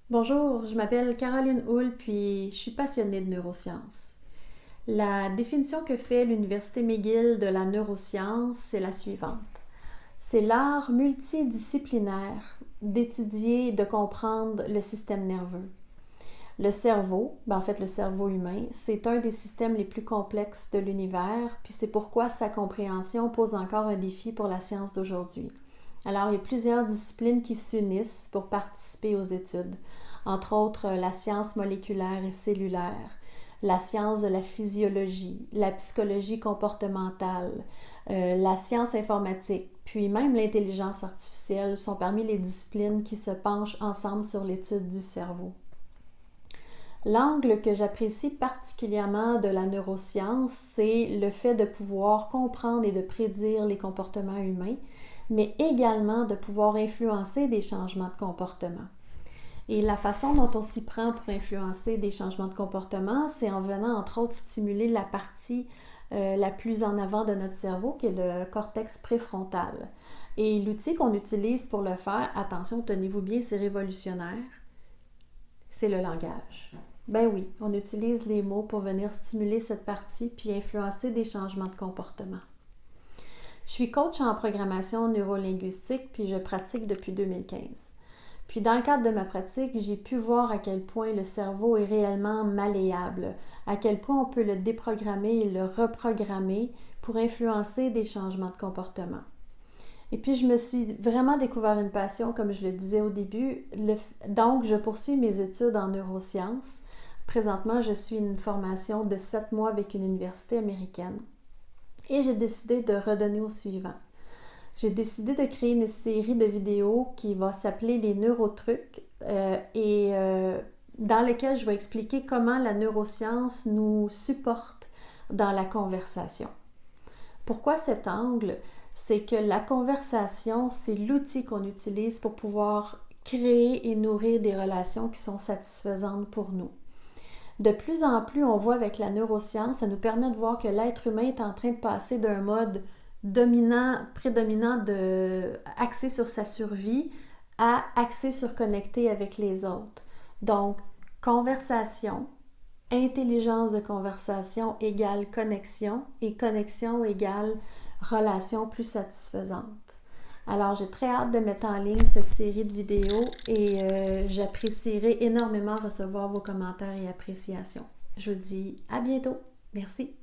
Bonjour, je m'appelle Caroline Hull, puis je suis passionnée de neurosciences. La définition que fait l'Université McGill de la neuroscience, c'est la suivante. C'est l'art multidisciplinaire d'étudier et de comprendre le système nerveux. Le cerveau, en fait le cerveau humain, c'est un des systèmes les plus complexes de l'univers, puis c'est pourquoi sa compréhension pose encore un défi pour la science d'aujourd'hui. Alors, il y a plusieurs disciplines qui s'unissent pour participer aux études, entre autres la science moléculaire et cellulaire, la science de la physiologie, la psychologie comportementale, la science informatique, puis même l'intelligence artificielle sont parmi les disciplines qui se penchent ensemble sur l'étude du cerveau. L'angle que j'apprécie particulièrement de la neuroscience, c'est le fait de pouvoir comprendre et de prédire les comportements humains, mais également de pouvoir influencer des changements de comportement. Et la façon dont on s'y prend pour influencer des changements de comportement, c'est en venant entre autres stimuler la partie la plus en avant de notre cerveau, qui est le cortex préfrontal. Et l'outil qu'on utilise pour le faire, attention, tenez-vous bien, c'est révolutionnaire, c'est le langage. Ben oui, on utilise les mots pour venir stimuler cette partie puis influencer des changements de comportement. Je suis coach en programmation neurolinguistique puis je pratique depuis 2015. Puis dans le cadre de ma pratique, j'ai pu voir à quel point le cerveau est réellement malléable, à quel point on peut le déprogrammer et le reprogrammer pour influencer des changements de comportement. Et puis, je me suis vraiment découvert une passion, comme je le disais au début. Donc, je poursuis mes études en neurosciences. Présentement, je suis une formation de 7 mois avec une université américaine. Et j'ai décidé de redonner au suivant. J'ai décidé de créer une série de vidéos qui va s'appeler les neurotrucs dans lesquelles je vais expliquer comment la neuroscience nous supporte dans la conversation. Pourquoi cet angle? C'est que la conversation, c'est l'outil qu'on utilise pour pouvoir créer et nourrir des relations qui sont satisfaisantes pour nous. De plus en plus, on voit avec la neuroscience, ça nous permet de voir que l'être humain est en train de passer d'un mode prédominant axé sur sa survie à axé sur connecter avec les autres. Donc, conversation, intelligence de conversation égale connexion et connexion égale relation plus satisfaisante. Alors, j'ai très hâte de mettre en ligne cette série de vidéos et j'apprécierai énormément recevoir vos commentaires et appréciations. Je vous dis à bientôt. Merci.